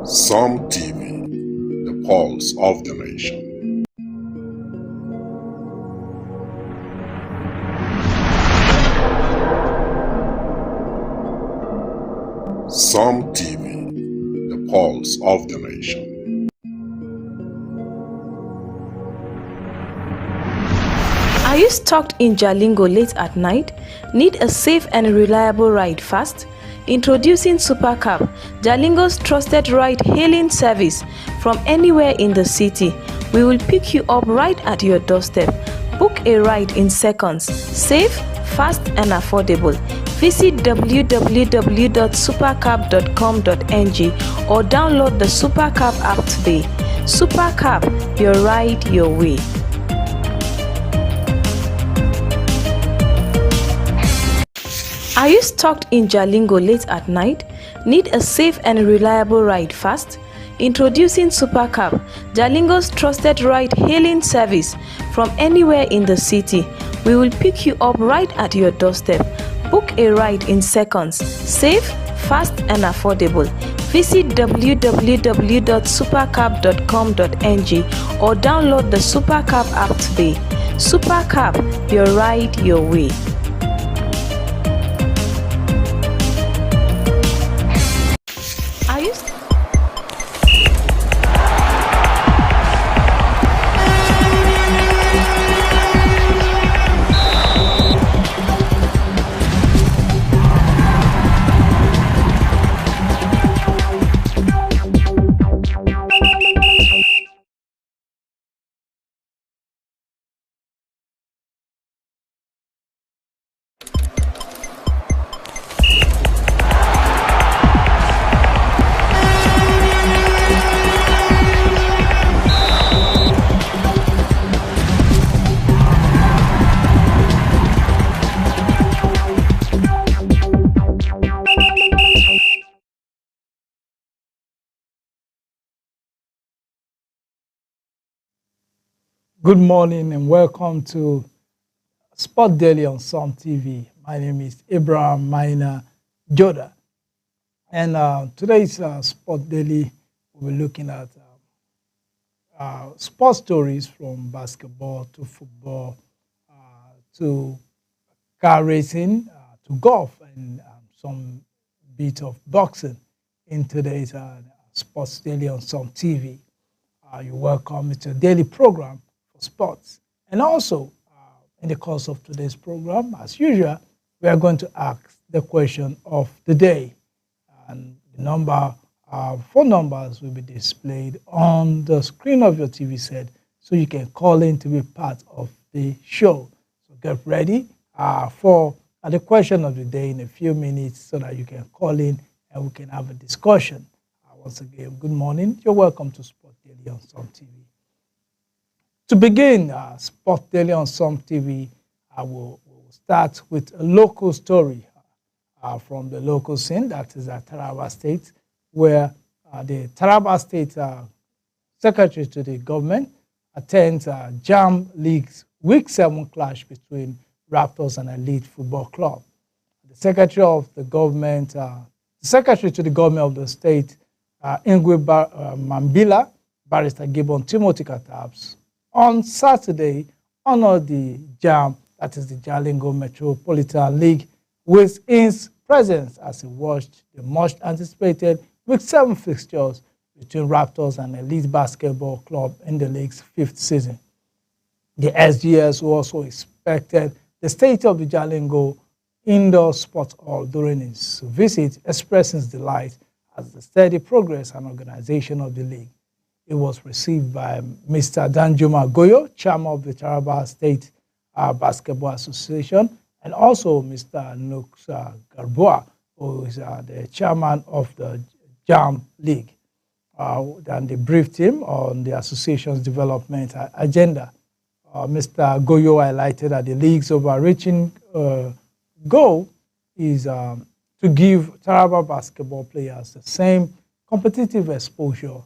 Some TV, the pulse of the nation. Some TV, the pulse of the nation. Are you stuck in Jalingo late at night? Need a safe and reliable ride fast? Introducing Supercab, Jalingo's trusted ride-hailing service from anywhere in the city. We will pick you up right at your doorstep. Book a ride in seconds, safe, fast and affordable. Visit www.supercab.com.ng or download the Supercab app today. Supercab, your ride, your way. Are you stuck in Jalingo late at night? Need a safe and reliable ride fast? Introducing Supercab, Jalingo's trusted ride-hailing service from anywhere in the city. We will pick you up right at your doorstep. Book a ride in seconds, safe, fast and affordable. Visit www.supercab.com.ng or download the Supercab app today. Supercab, your ride, your way. Are you Good morning and welcome to Sport Daily on Some TV. My name is Abraham Maina Joda. And today's Sport Daily, we'll be looking at sports stories from basketball to football to car racing to golf and some bit of boxing in today's Sports Daily on Some TV. You're welcome. It's a daily program sports. And also, in the course of today's program, as usual, we are going to ask the question of the day. And the phone numbers will be displayed on the screen of your TV set so you can call in to be part of the show. So get ready for the question of the day in a few minutes so that you can call in and we can have a discussion. Once again, good morning. You're welcome to Sport Daily on Some TV. To begin Sport Daily on Some TV, I will start with a local story from the local scene, that is Taraba State, where the Taraba State Secretary to the government attends JAM League's Week 7 clash between Raptors and Elite Football Club. The Secretary to the government of the state, Ingwe Mambila, Barrister Gibbon Timothy Katabs, on Saturday, honored the JAM, that is the Jalingo Metropolitan League, with his presence as he watched the much anticipated Week 7 fixtures between Raptors and Elite Basketball Club in the league's 5th season. The SGS also inspected the state of the Jalingo Indoor Sports Hall during his visit, expressing his delight at the steady progress and organization of the league. It was received by Mr. Danjuma Goyo, chairman of the Taraba State Basketball Association, and also Mr. Nux Garboa, who is the chairman of the JAM League. Then they briefed him on the association's development agenda. Mr. Goyo highlighted that the league's overreaching goal is to give Taraba basketball players the same competitive exposure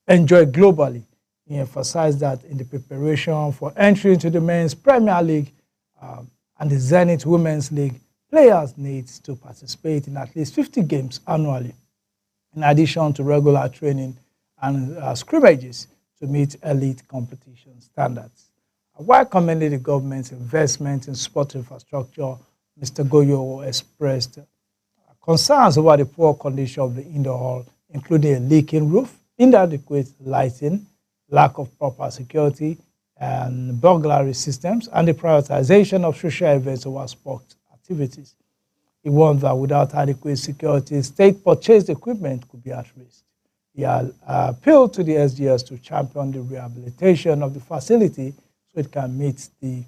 enjoyed globally. He emphasized that in the preparation for entry into the Men's Premier League and the Zenith Women's League, players need to participate in at least 50 games annually. in addition to regular training and scrimmages to meet elite competition standards. While commending the government's investment in sport infrastructure, Mr. Goyo expressed concerns over the poor condition of the indoor hall, including a leaking roof, inadequate lighting, lack of proper security and burglary systems, and the prioritization of social events over sport activities. He warned that without adequate security, state-purchased equipment could be at risk. He appealed to the SGS to champion the rehabilitation of the facility so it can meet the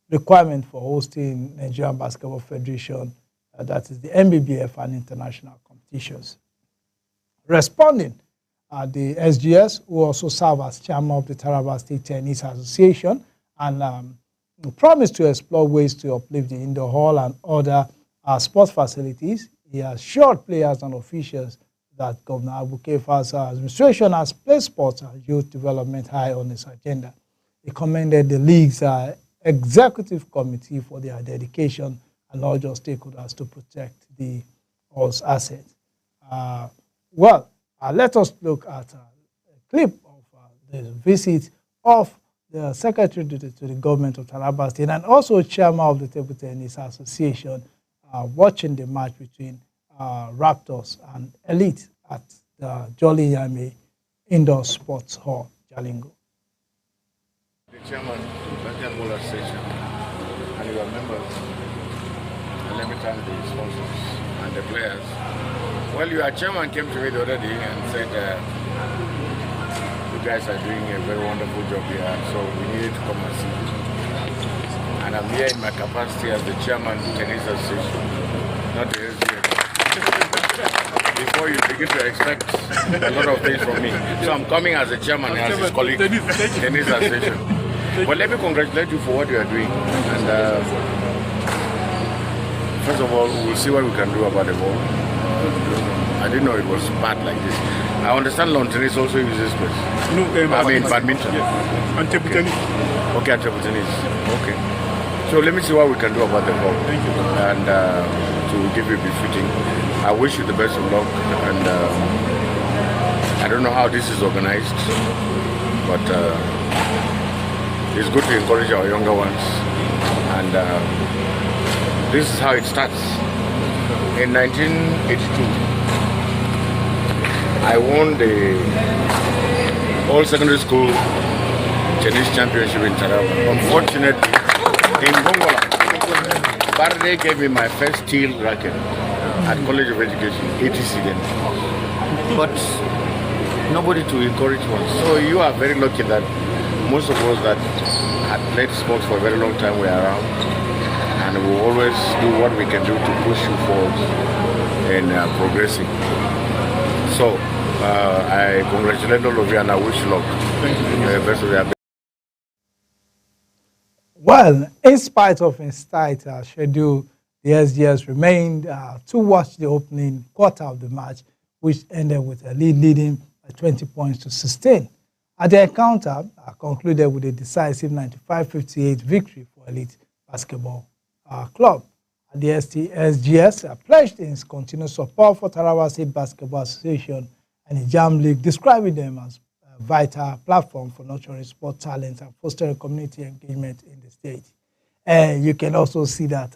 requirement for hosting Nigerian Basketball Federation, that is the NBBF, and international competitions. Responding, the SGS, who also serve as chairman of the Taraba State Tennis Association, and promised to explore ways to uplift the indoor hall and other sports facilities. He assured players and officials that Governor Abu Kefa's administration has placed sports and youth development high on its agenda. He commended the league's executive committee for their dedication and urged all stakeholders to protect the hall's assets. Let us look at a clip of the visit of the Secretary to the government of Taraba State and also chairman of the Table Tennis Association watching the match between Raptors and Elite at the Jolly Yami Indoor Sports Hall, Jalingo. The chairman of the Table Association and your members, and let me thank the sponsors and the players. Well, your chairman came to me the other day and said, you guys are doing a very wonderful job here, so we needed to come and see you. And I'm here in my capacity as the chairman of the Tennis Association, not the SGS. Before you begin to expect a lot of things from me. So I'm coming as a chairman and as his colleague, Tennis Association. But let me congratulate you for what you are doing. And first of all, we'll see what we can do about the ball. I didn't know it was bad like this. I understand lawn tennis also uses space. No, I mean badminton. Yes. And table tennis. Okay, and table tennis. Okay. So let me see what we can do about the ball. Thank you. And to give you befitting, I wish you the best of luck. And I don't know how this is organized, but it's good to encourage our younger ones. And this is how it starts. In 1982, I won the all secondary school tennis championship in Taraba. Unfortunately, in Gongola, Barde gave me my first steel racket at College of Education, ATC then. But nobody to encourage one. So you are very lucky that most of us that had played sports for a very long time were around. And we will always do what we can do to push you forward in progressing. So I congratulate all of you and I wish you luck. Best of your. Well, in spite of its tight schedule, the SGS remained to watch the opening quarter of the match, which ended with a leading by 20 points to 16. At the encounter, concluded with a decisive 95-58 victory for Elite Basketball Club. The SGS pledged its continued support for Taraba State Basketball Association and the JAM League, describing them as a vital platform for nurturing sport talent and fostering community engagement in the state. You can also see that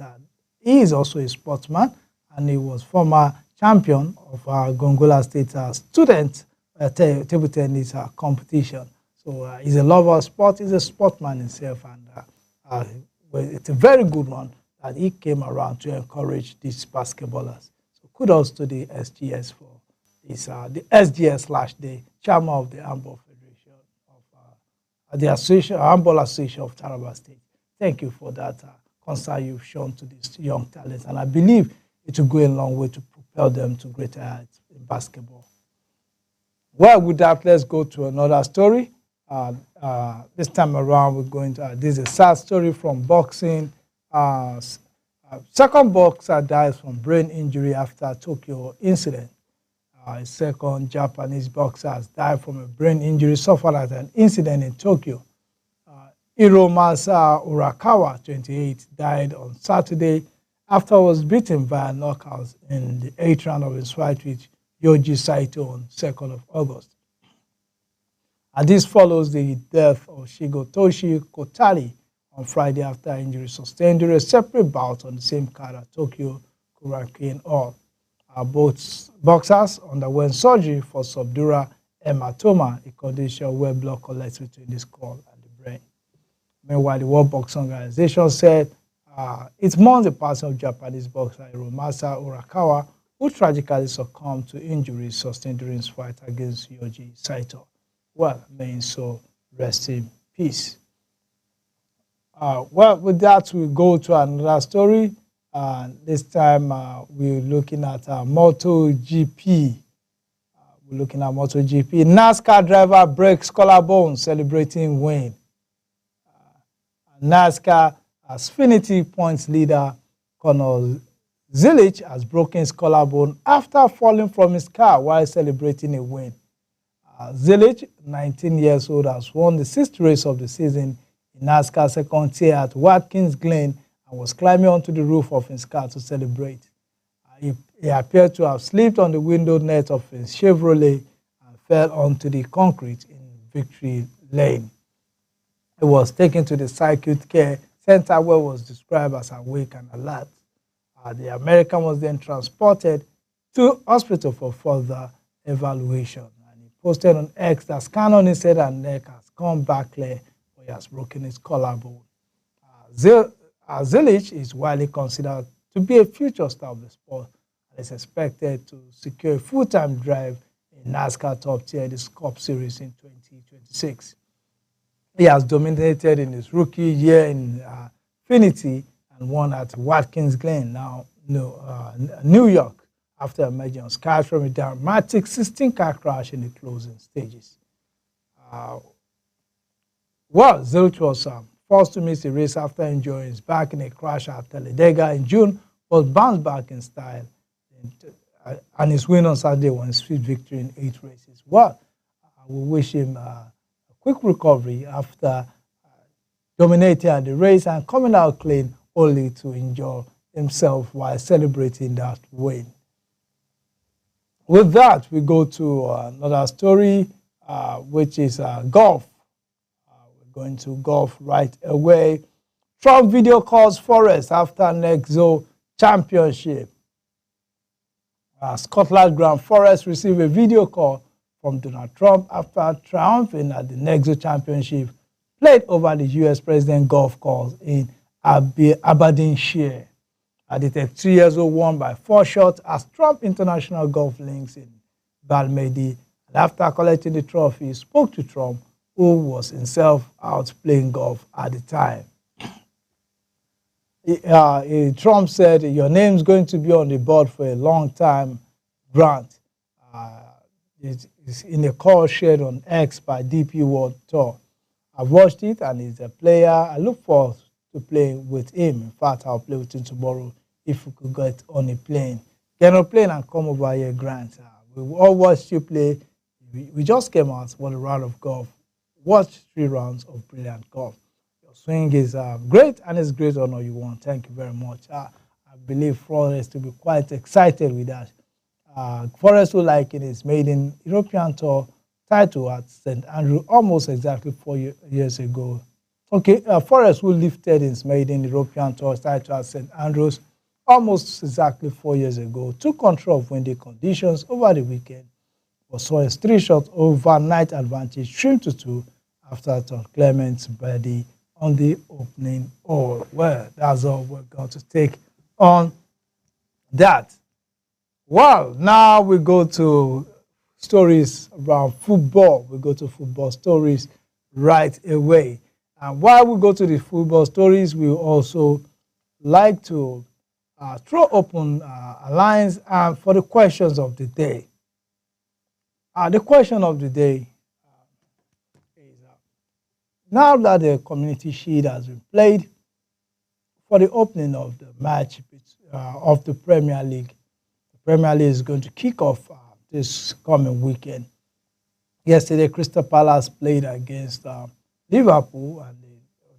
he is also a sportsman, and he was former champion of Gongola State student table tennis competition. So he's a lover of sport, he's a sportsman himself, and it's a very good one that he came around to encourage these basketballers. So kudos to the SGS for this, the SGS / the chairman of the Handball Federation of the Association, Handball Association of Taraba State. Thank you for that concern you've shown to these young talents, and I believe it will go a long way to propel them to greater heights in basketball. Well, with that, let's go to another story. This time around, we're going to, this is a sad story from boxing. Second boxer dies from brain injury after Tokyo incident. A second Japanese boxer has died from a brain injury suffered at an incident in Tokyo. Hiromasa Urakawa, 28, died on Saturday after he was beaten by a knockout in the 8th round of his fight with Yoji Saito on 2nd of August. And this follows the death of Shigotoshi Kotari on Friday after injury sustained during a separate bout on the same card at Tokyo Korakuen Hall. Both boxers underwent surgery for subdural hematoma, a condition where blood collects between the skull and the brain. Meanwhile, the World Boxing Organization said it mourns the passing of Japanese boxer Hiromasa Urakawa, who tragically succumbed to injuries sustained during his fight against Yoji Saito. Well, may so rest in peace. Well, with that, we go to another story. This time, we're looking at MotoGP. NASCAR driver breaks collarbone celebrating win. NASCAR Xfinity points leader Conor Zilich has broken his collarbone after falling from his car while celebrating a win. Zilich, 19 years old, has won the 6th race of the season in NASCAR second tier at Watkins Glen and was climbing onto the roof of his car to celebrate. He appeared to have slipped on the window net of his Chevrolet and fell onto the concrete in Victory Lane. He was taken to the Circuit Care Center where he was described as awake and alert. The American was then transported to hospital for further evaluation. Posted on X that scan on his head and neck has come back clear, but he has broken his collarbone. Zilich is widely considered to be a future star of the sport and is expected to secure a full-time drive in NASCAR Top Tier this Cup Series in 2026. He has dominated in his rookie year in Xfinity and won at Watkins Glen, New York, after emerging unscathed from a dramatic 16-car crash in the closing stages. Zilich was forced to miss the race after injuring his back in a crash at Talladega in June, but bounced back in style, and his win on Saturday was a sweet victory in 8 races. We wish him a quick recovery after dominating the race and coming out clean, only to injure himself while celebrating that win. With that, we go to another story, which is golf. We're going to golf right away. Trump video calls Forrest after Nexo Championship. Scotland Grand Forrest received a video call from Donald Trump after triumphing at the Nexo Championship played over the U.S. President golf course in Aberdeenshire. The 33-year-old won by 4 shots as Trump International Golf Links in Balmedy. And after collecting the trophy, he spoke to Trump, who was himself out playing golf at the time. Trump said, "Your name's going to be on the board for a long time, Grant." It's in a call shared on X by DP World Tour. I've watched it, and he's a player. I look forward to playing with him. In fact, I'll play with him tomorrow if we could get on a plane. Get on a plane and come over here, Grant. We all watched you play. We just came out for a round of golf. Watched 3 rounds of brilliant golf. Your swing is great, and it's great honor you won. Thank you very much. I believe Forrest to be quite excited with that. Forrest will like in his maiden European Tour title at St. Andrew almost exactly 4 years ago. Forrest, who lifted his maiden European Tour title at St. Andrews almost exactly 4 years ago, took control of windy conditions over the weekend, but saw his 3-shot overnight advantage trimmed to 2 after Tom Clement's birdie on the opening hole. Well, that's all we're going to take on that. Well, now we go to stories around football. We go to football stories right away. And while we go to the football stories, we also like to throw open lines for the questions of the day. The question of the day is, now that the Community Shield has been played for the opening of the match of the Premier League, the Premier League is going to kick off this coming weekend. Yesterday, Crystal Palace played against Liverpool, and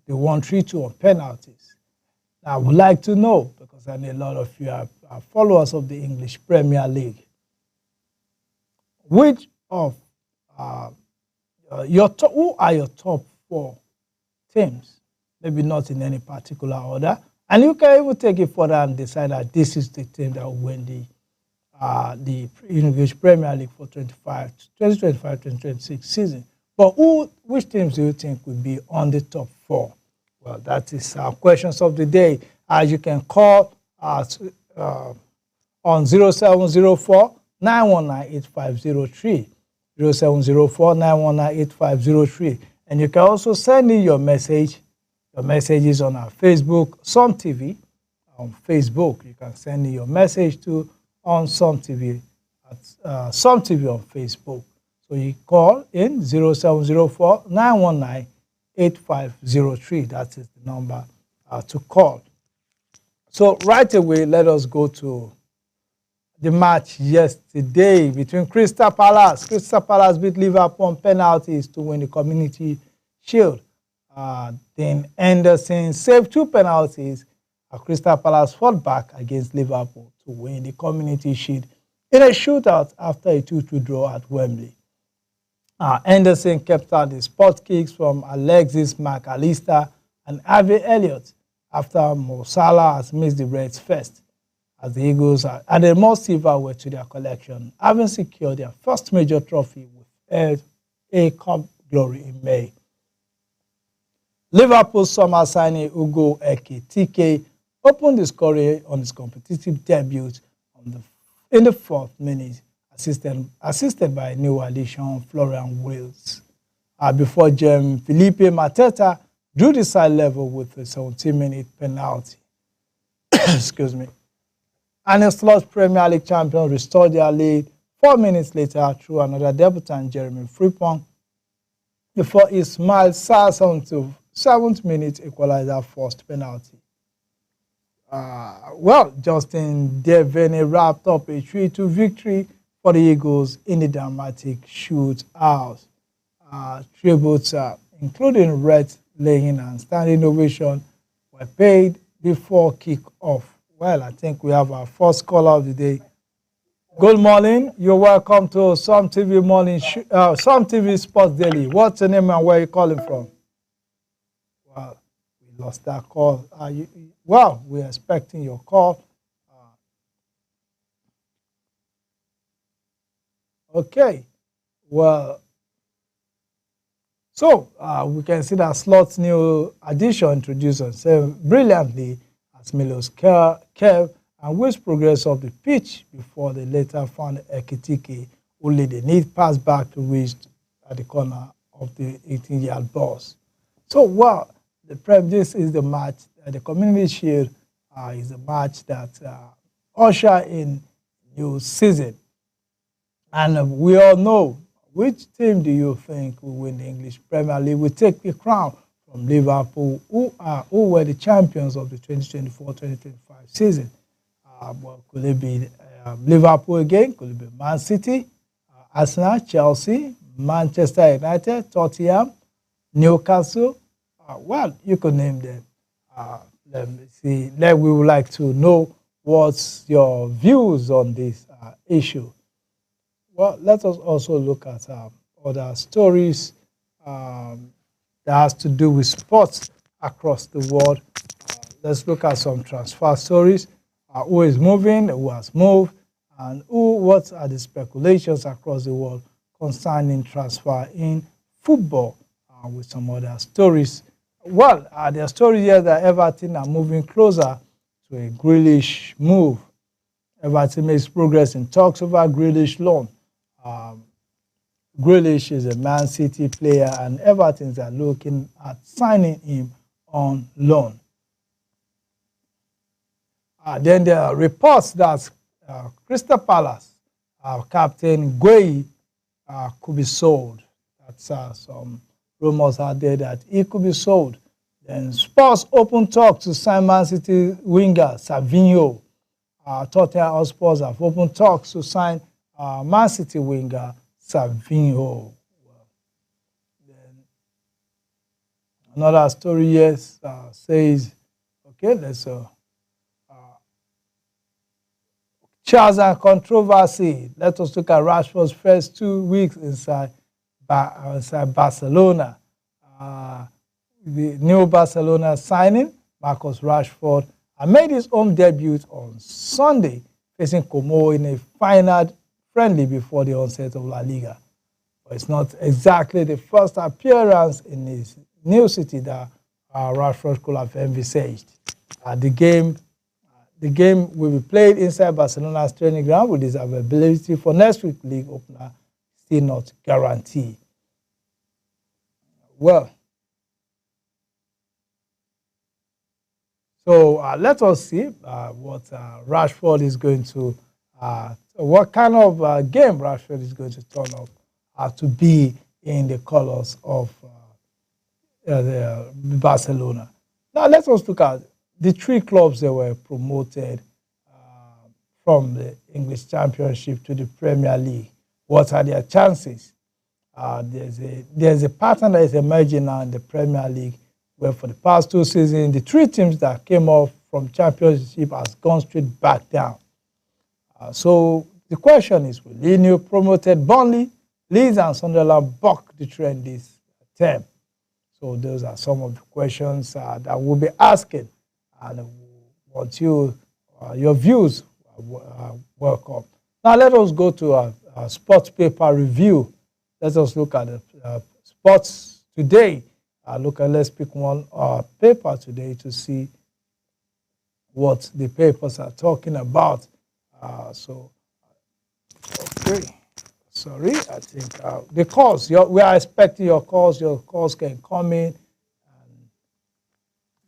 they won 3-2 on penalties. Now, I would like to know, because I know a lot of you are followers of the English Premier League, which of who are your top 4 teams? Maybe not in any particular order. And you can even take it further and decide that this is the team that will win the English Premier League for 2025-2026 season. But which teams do you think will be on the top 4? Well, that is our questions of the day. As you can call us on 0704 919 8503. 0704 919 8503. And you can also send in your message. Your messages on our Facebook, Some TV. On Facebook, you can send in your message to on Some TV at Some TV on Facebook. So you call in 0704 919 8503. That is the number to call. So right away, let us go to the match yesterday between Crystal Palace. Crystal Palace beat Liverpool on penalties to win the Community Shield. Then Anderson saved 2 penalties. Crystal Palace fought back against Liverpool to win the Community Shield in a shootout after a 2-2 draw at Wembley. Anderson kept out the spot kicks from Alexis Mac Allister and Harvey Elliott after Mo Salah has missed the Reds first, as the Eagles added more silverware to their collection, having secured their first major trophy with FA Cup glory in May. Liverpool summer signing Ugo Ekitike opened the scoring on his competitive debut in the 4th minute, assisted by new addition Florian Wirtz. Before Felipe Mateta drew the side level with a 17-minute penalty. Excuse me. And the Slots Premier League champions restored their lead 4 minutes later through another debutant, Jeremy Frimpong, before Ismail Sarr to 7th minute equalizer forced penalty. Justin Devaney wrapped up a 3-2 victory for the Eagles in the dramatic shootout. Tributes, including red laying and standing ovation, were paid before kick-off. Well, I think we have our first caller of the day. Good morning. You're welcome to Some TV Morning, Some TV Sports Daily. What's your name and where are you calling from? Well, we lost that call. We're expecting your call. Okay. Well, so we can see that Slot's new addition introduced himself brilliantly as Milos Kev and which progress of the pitch before they later found Ekitike, who laid a neat pass back to reach at the corner of the 18-yard box. So, this is the match. The Community Shield is a match that usher in new season. And we all know, which team do you think will win the English Premier League? We take the crown from Liverpool, who were the champions of the 2024-2025 season. Could it be Liverpool again? Could it be Man City, Arsenal, Chelsea, Manchester United, Tottenham, Newcastle? You could name them. Let me see. We would like to know what's your views on this issue. Well, let us also look at other stories that has to do with sports across the world. Let's look at some transfer stories. Who is moving, who has moved, and what are the speculations across the world concerning transfer in football, with some other stories. There are stories here that Everton are moving closer to a Grealish move. Everton makes progress in talks over Grealish loan. Grealish is a Man City player, and Everton are looking at signing him on loan. Then there are reports that Crystal Palace captain Gueye could be sold. That's some rumors out there that he could be sold. Then Spurs open talk to sign Man City winger Savinho. Tottenham Hotspur have opened talks to sign Man City winger Savinho. Then another story here says, okay, let's Charles and controversy. Let us look at Rashford's first 2 weeks inside Barcelona. The new Barcelona signing, Marcus Rashford, made his home debut on Sunday, facing Como in a final friendly before the onset of La Liga. But it's not exactly the first appearance in his new city that Rashford could have envisaged. The game will be played inside Barcelona's training ground with his availability for next week's league opener still not guaranteed. Well, so let us see what Rashford is going to, what kind of game Rashford is going to turn up to be in the colors of Barcelona. Now let us look at the 3 clubs that were promoted from the English Championship to the Premier League. What are their chances? There's a pattern that is emerging now in the Premier League, where for the past 2 seasons, the 3 teams that came off from Championship has gone straight back down. So the question is, will Lille promoted Burnley, Leeds and Sunderland buck the trend this term? So those are some of the questions that we'll be asking, and want your views welcome. Now let us go to a sports paper review. Let us look at the sports today. Let's pick one paper today to see what the papers are talking about. Okay. Sorry, I think the calls, we are expecting your calls. Your calls can come in. And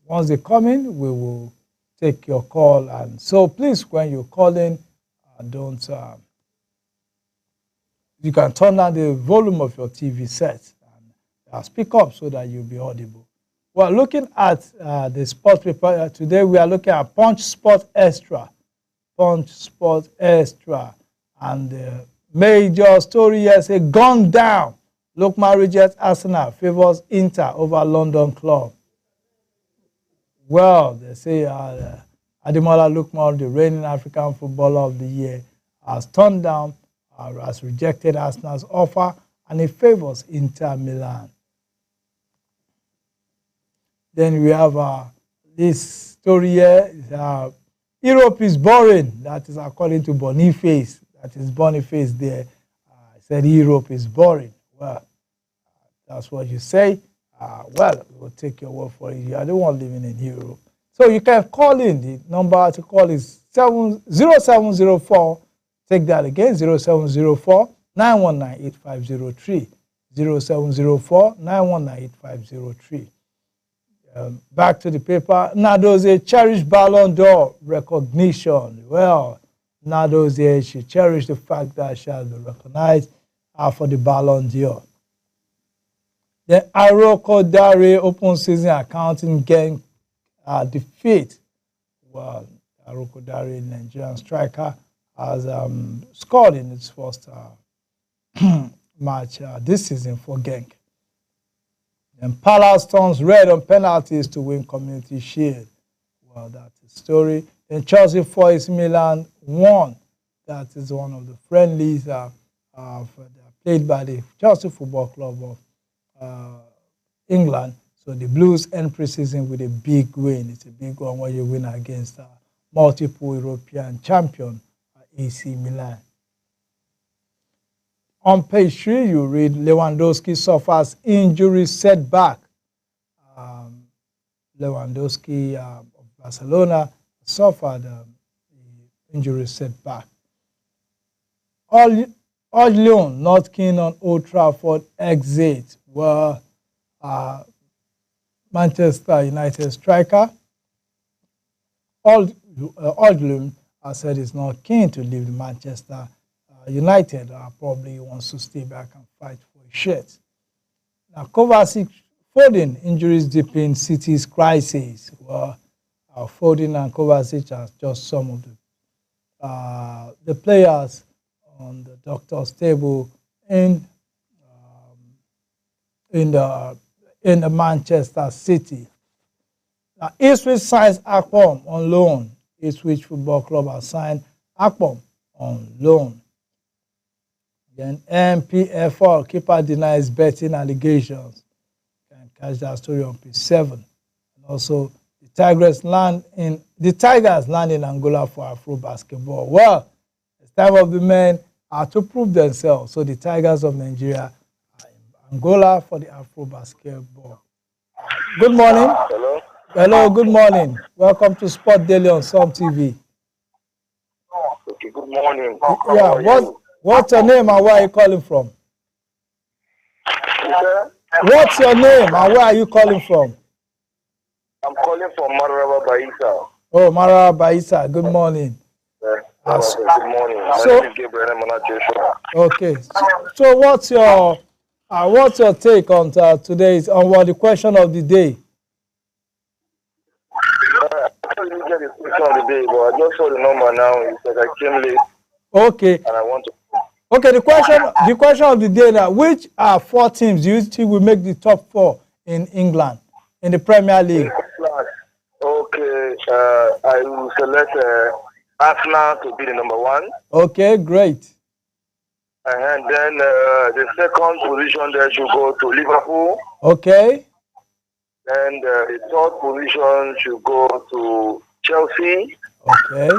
once they come in, we will take your call. And so please, when you call in, you can turn down the volume of your TV set and speak up so that you'll be audible. Well, looking at the sports paper today, we are looking at Punch Sport Extra. Punch Sport Extra. And the major story here is gone down. Lookman rejects Arsenal, favors Inter over London club. Well, they say Ademola Lookman, the reigning African Footballer of the Year, has turned down, has rejected Arsenal's offer, and he favors Inter Milan. Then we have this story here. Europe is boring. That is according to Boniface. That is Boniface there. He said Europe is boring. Well, that's what you say. Well, we'll take your word for it. You are the one living in Europe. So you can call in. The number to call is 0704. Take that again, 0704 919 8503. 0704 919 8503. Back to the paper. Nadozie cherished Ballon d'Or recognition. Well, Nadozie, she cherished the fact that she has been recognized for the Ballon d'Or. Then Aroko Dare open season accounting game defeat. Well, Aroko Dare, Nigerian striker, has scored in its first match this season for Genk. And Palace turns red on penalties to win Community Shield. Well, that's the story. Then Chelsea 4 Milan 1. That is one of the friendlies played by the Chelsea Football Club of England. So the Blues end pre-season with a big win. It's a big one when you win against multiple European champion AC Milan. On page 3, you read Lewandowski suffers injury setback. Lewandowski of Barcelona suffered injury setback. Lyon not keen on Old Trafford exit. Well, Manchester United striker Lyon said he's not keen to leave Manchester United. Probably wants to stay back and fight for a shirt. Now, Kovacic Foden injuries deepen City's crisis. Well, Foden and Kovacic are just some of the players on the doctor's table in the Manchester City. Now, Ipswich signs Akpom on loan. Ipswich Football Club has signed Akpom on loan. Then MPFR, keeper denies betting allegations. You can catch that story on page 7. And also, the Tigers land in Angola for Afro basketball. Well, it's time of the men to prove themselves. So the Tigers of Nigeria are in Angola for the Afro basketball. Good morning. Hello. Hello, good morning. Welcome to Sport Daily on Some TV. Okay, good morning. Yeah, what's your name and where are you calling from? What's your name and where are you calling from? I'm calling from Mararaba Baisa. Oh, Mararaba Baisa. Good morning. Good morning. My So- name is Gabriel Emana Joshua. Okay. So what's your take on today's the question of the day? I didn't get the question of the day, but I just saw the number now. It said I came late Okay. and I want to. Okay. The question of the day now: which 4 teams do you think will make the top 4 in England in the Premier League? Okay, I will select Arsenal to be the number 1. Okay, great. And then the second position there should go to Liverpool. Okay. And the third position should go to Chelsea. Okay.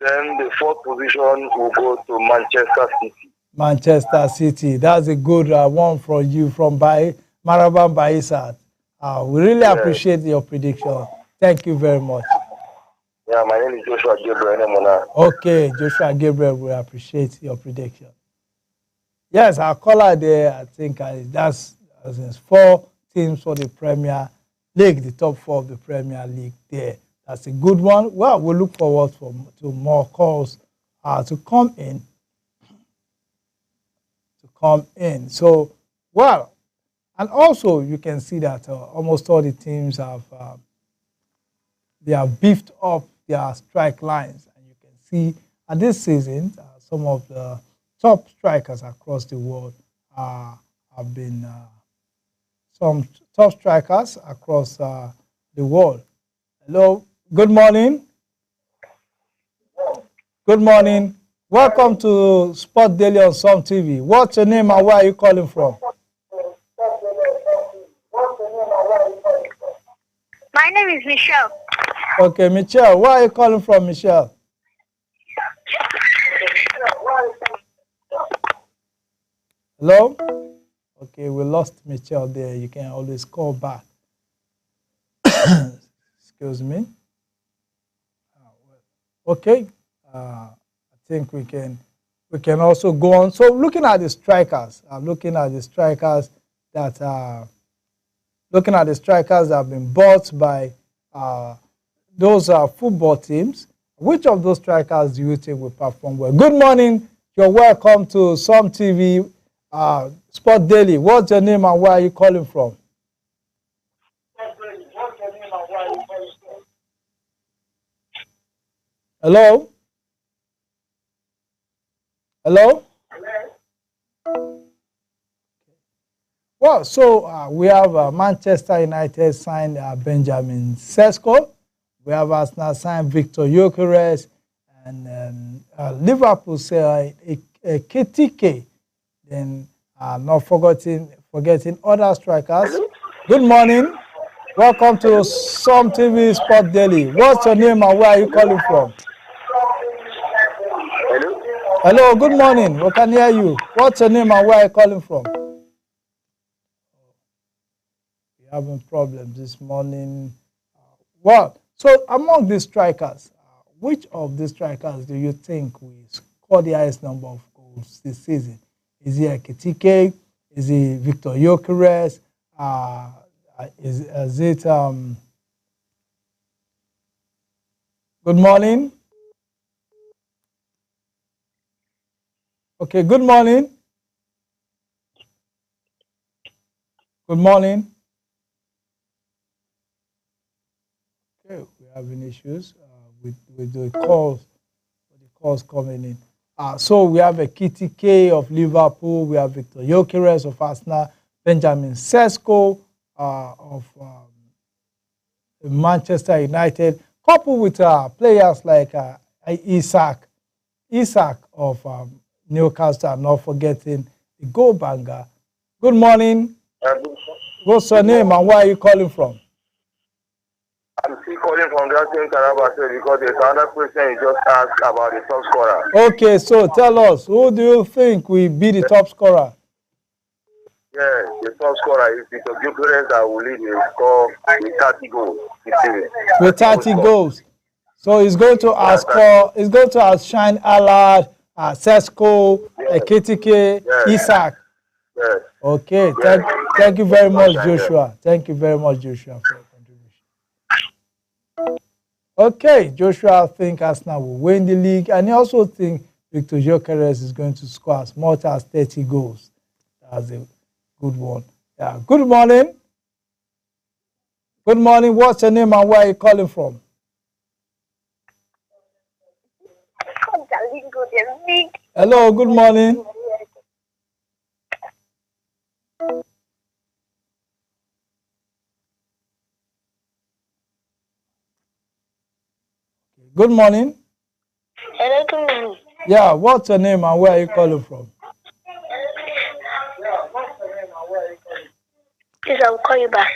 Then the fourth position will go to Manchester City. Manchester City. That's a good one from you from Mararaba Baisa. We really appreciate your prediction. Thank you very much. Yeah, my name is Joshua Gabriel Emona. Okay, Joshua Gabriel, we appreciate your prediction. Yes, our caller there, I think that's 4 teams for the Premier League, the top 4 of the Premier League there. That's a good one. Well, we look forward to more calls to come in. So, well, and also you can see that almost all the teams have beefed up their strike lines, and you can see this season some of the top strikers across the world have been some top strikers across the world. Hello, good morning. Good morning. Welcome to Sport Daily on Some TV. What's your name and where are you calling from? My name is Michelle. Okay, Michelle. Where are you calling from, Michelle? Hello? Okay, we lost Michelle there. You can always call back. Excuse me. Okay. I think we can also go on. So looking at the strikers, that have been bought by those football teams. Which of those strikers do you think will perform well? Good morning. You're welcome to Some TV Sport Daily. What's your name and where are you calling from? Hello? Hello? Well, so we have Manchester United signed Benjamin Sesko. We have Arsenal signed Victor Gyökeres, and Liverpool signed KTK. Then not forgetting other strikers. Hello? Good morning. Welcome to Some TV Sport Daily. What's your name and where are you calling from? Hello? Hello, good morning. We can hear you. What's your name and where are you calling from? We're having problems this morning. Well, so among the strikers, which of the strikers do you think will score the highest number of goals this season? Is it Ekitike? Is it Victor Gyökeres? Is it good morning? Okay, good morning. Good morning. Okay, we're having issues with the calls coming in. So we have Ekitike of Liverpool, we have Victor Gyökeres of Arsenal, Benjamin Sesko of Manchester United, coupled with players like Isak Isaac of Newcastle, not forgetting the goal banger. Good morning. What's your name and where are you calling from? I'm still calling from that same Taraba State because there's another question you just asked about the top scorer. Okay, so tell us, who do you think will be the top scorer? Yeah, the top scorer is Victor Gyökeres that will lead the score with 30 goals. With 30 goals. So he's going to outscore, he's going to outshine Allard, Sesko, Ekitike, Isaac. Yes. Okay, thank you very much, Joshua. Thank you very much, Joshua, for your contribution. Okay, Joshua thinks Arsenal will win the league, and he also thinks Victor Gyökeres is going to score as much as 30 goals. That's a good one. Yeah. Good morning. Good morning. What's your name and where are you calling from? Hello, good morning. Good morning. Hello, good morning. Yeah, what's your name and where are you calling from? Please, I'll call you back.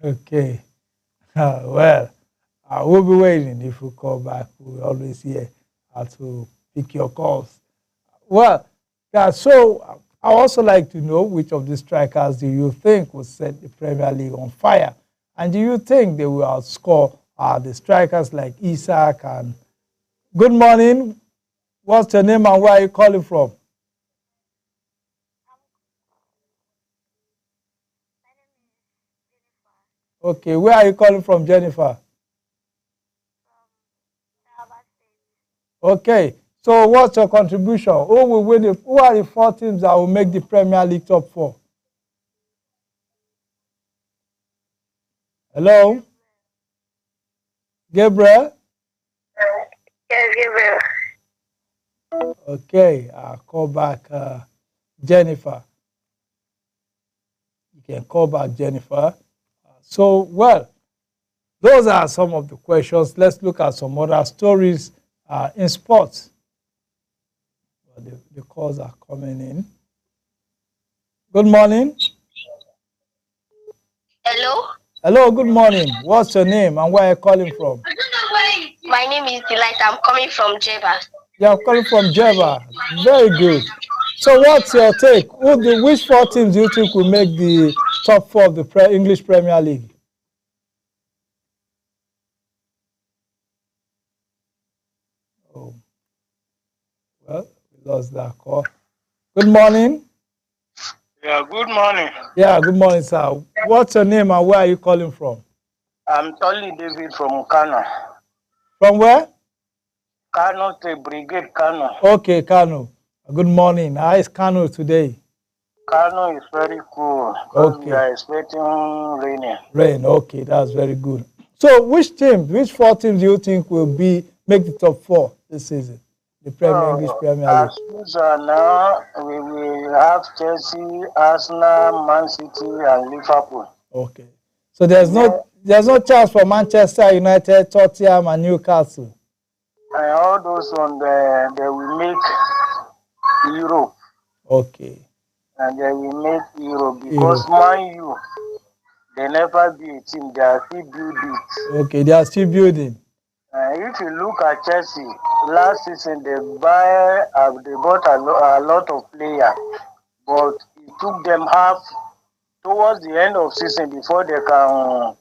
Okay. Well, I will be waiting. If you call back, we're always here to pick your calls. Well, yeah, so I also like to know which of the strikers do you think will set the Premier League on fire? And do you think they will outscore the strikers like Isaac and... Good morning. What's your name and where are you calling from? Okay, where are you calling from, Jennifer? Okay, so what's your contribution? Who will win? Who are the 4 teams that will make the Premier League top 4? Hello? Gabriel? Yes, Gabriel. Okay, I'll call back Jennifer. You can call back Jennifer. So, well, those are some of the questions. Let's look at some other stories in sports. Well, the calls are coming in. Good morning. Hello? Hello, good morning. What's your name and where are you calling from? My name is Delight. I'm coming from Jeba. You're calling from Jeba. Very good. So what's your take? Which 4 teams do you think will make the top 4 of the English Premier League? Oh, well, we lost that call. Good morning. Yeah, good morning. Yeah, good morning, sir. What's your name and where are you calling from? I'm Tolly David from Kano. From where? Kano to Brigade Kano. Okay, Kano. Good morning. How is Kano today? Kano is very cool. Okay. We are expecting rain. Rain, okay, that's very good. So which 4 teams do you think will make the top 4 this season? The English Premier League. As usual now, we will have Chelsea, Arsenal, Man City, and Liverpool. Okay. So there's no chance for Manchester United, Tottenham, and Newcastle. And all those ones, they will make Europe. Okay. And they will make Europe because Man U, they never be a team. They are still building. Okay, they are still building. If you look at Chelsea, last season they bought a lot of players, but it took them towards the end of season before they can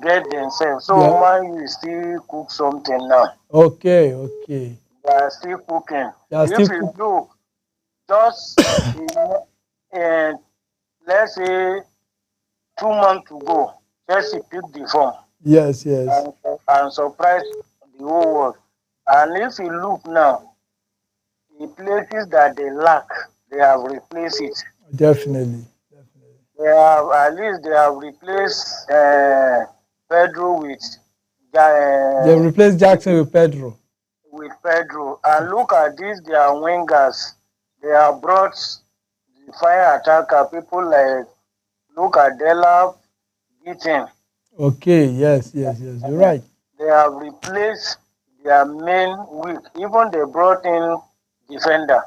get themselves. So Man U still cook something now. Okay. They are still cooking. You look, just let's say 2 months ago, Chelsea picked the form. Yes. And surprised the whole world. And if you look now, the places that they lack, they have replaced it. Definitely. They have replaced Pedro with. They replaced Jackson with Pedro. And look at this, their wingers. They have brought the fire attacker, people like look at Delap, Gittin. Okay, yes, you're right. they have replaced their main weak. Even they brought in defender.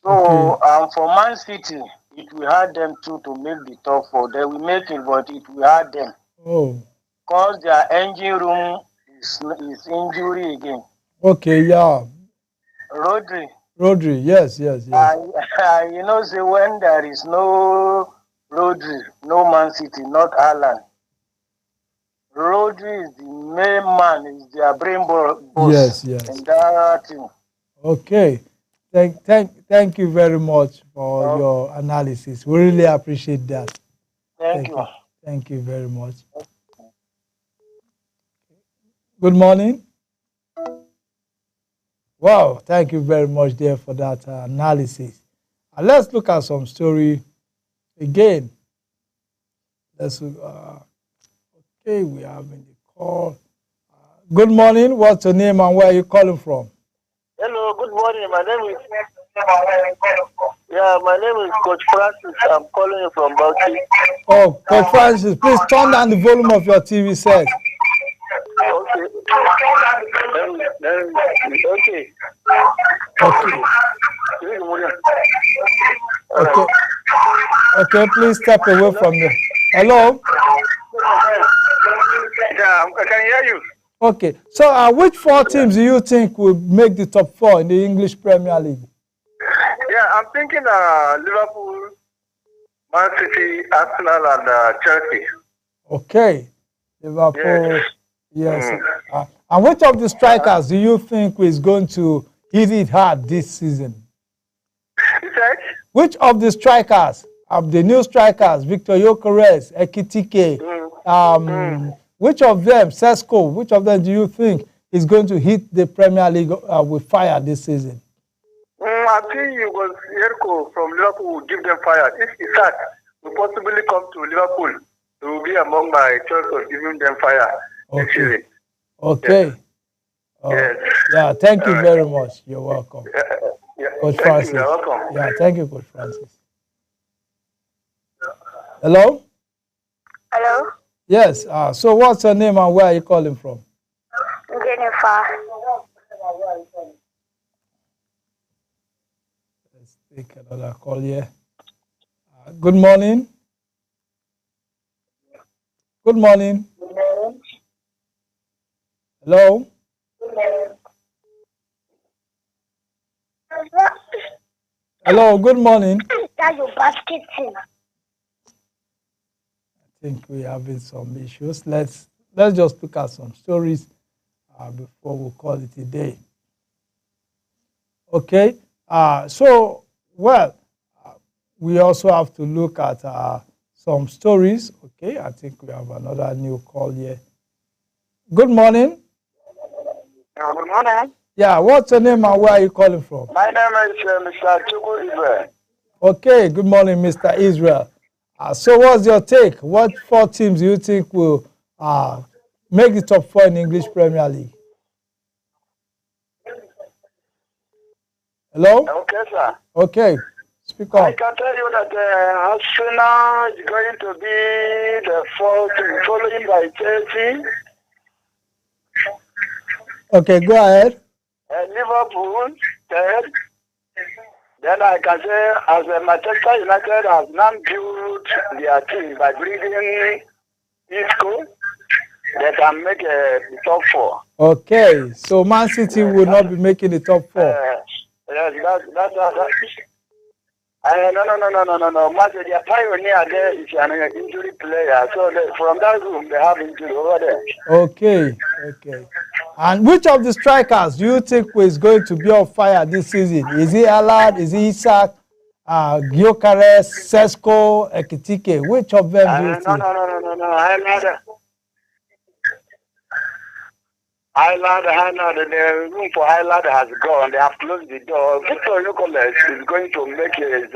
So for Man City, it will hurt them too to make the top four. They will make it, but it will hurt them. Oh. Because their engine room is injury again. Okay, yeah. Rodri, yes. You know, say when there is no Rodri, no Man City, not Haaland. Rodri is the main man, is their brain boss. Yes. In that team. Okay. Thank you very much for your analysis. We really appreciate that. Thank you. Thank you very much. Good morning. Wow, thank you very much there for that analysis. Let's look at some story again. Let's okay, we are in the call. Good morning. What's your name and where are you calling from? Hello, good morning. My name is Coach Francis. I'm calling you from Bauchi. Oh, Coach Francis, please turn down the volume of your TV set. Okay. Okay, please step away from there. Hello? Yeah, I can hear you. Okay, so which four teams do you think will make the top four in the English Premier League? Yeah, I'm thinking Liverpool, Man City, Arsenal, and Chelsea. Okay, Liverpool, yes. And which of the strikers do you think is going to hit it hard this season? You said? Which of the strikers, the new strikers, Victor Gyökeres, Ekitike, which of them, Sesko, which of them do you think is going to hit the Premier League with fire this season? I think you was Yerko from Liverpool will give them fire. If he starts, will possibly come to Liverpool. He will be among my choice of giving them fire this season. Okay. Yes. Yeah, thank you very much. You're welcome. Coach Francis. You're welcome. Yeah, thank you, Coach Francis. Hello? Hello? Yes. So what's your name and where are you calling from? Jennifer. Let's take another call here. Good morning. Good morning. Hello? Hello, good morning. That's your basket team. I think we're having some issues. Let's just look at some stories before we call it a day. Okay. We also have to look at some stories. Okay, I think we have another new call here. Good morning. Good morning. Yeah, what's your name and where are you calling from? My name is Mr. Chugu Israel. Okay, good morning, Mr. Israel. So what's your take? What four teams do you think will make the top four in the English Premier League? Hello? Okay, sir. Okay, speak on. I can tell you that Arsenal is going to be the fourth, following by Chelsea. Okay, go ahead. Liverpool, third. Then I can say, as Manchester United has now built their team by bringing Isco, they can make the top four. Okay, so Man City will not be making the top four. Yes, that's no. Man City, their pioneer there is an injury player. So from that room, they have injury over there. Okay. And which of the strikers do you think is going to be on fire this season? Is it Haaland? Is it Isak? Gyökeres, Sesko, Ekitike? Which of them do you think? No. Highland, the room for Highland has gone. They have closed the door. Victor Gyökeres is going to make his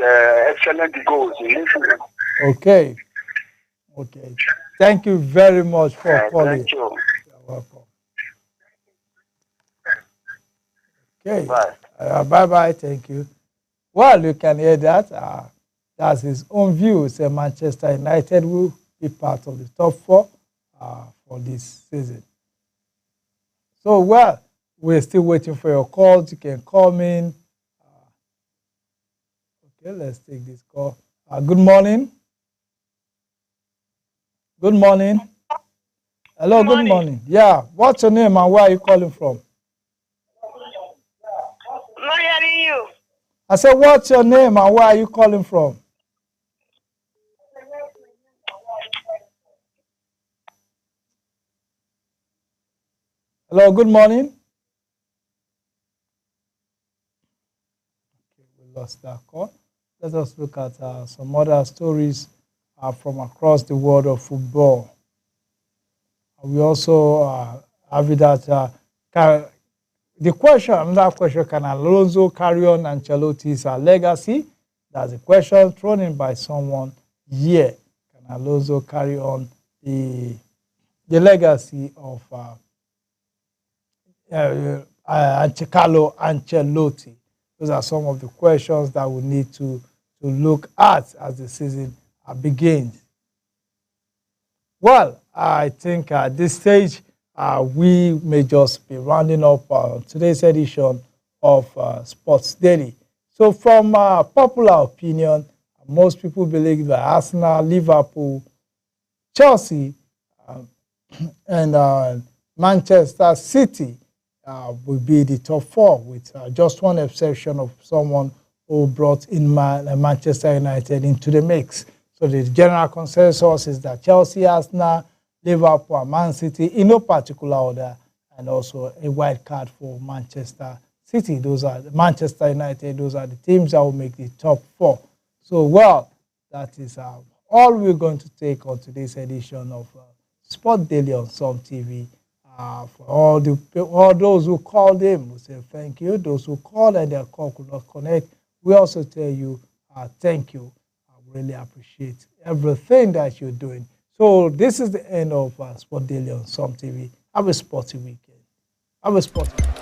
excellent goals in this season. Okay. Thank you very much for calling. Thank you. You're welcome. Okay. Bye. Bye. Thank you. Well, you can hear that. That's his own view. Say Manchester United will be part of the top four for for this season. So, well, we're still waiting for your calls. You can call in. Okay, let's take this call. Good morning. Good morning. Hello, good morning. Yeah, what's your name and where are you calling from? Not hearing you. I said, what's your name and where are you calling from? Hello, good morning. Okay, we lost that call. Let us look at some other stories from across the world of football. We also have it that another question, can Alonso carry on Ancelotti's legacy? That's a question thrown in by someone here. Can Alonso carry on the legacy of Carlo Ancelotti? Those are some of the questions that we need to look at as the season begins. Well, I think at this stage, we may just be rounding up today's edition of Sports Daily. So from popular opinion, most people believe that Arsenal, Liverpool, Chelsea, and Manchester City will be the top four, with just one exception of someone who brought in Manchester United into the mix. So the general consensus is that Chelsea, Arsenal, Liverpool, and Man City in no particular order, and also a wild card for Manchester City. Those are Manchester United. Those are the teams that will make the top four. So, well, that is all we're going to take on today's edition of Sport Daily on Some TV. For all those who called in, we say thank you. Those who called and their call could not connect, we also tell you thank you. Really appreciate everything that you're doing. So this is the end of Sport Daily on Some TV. Have a sporty weekend. Have a sporty weekend.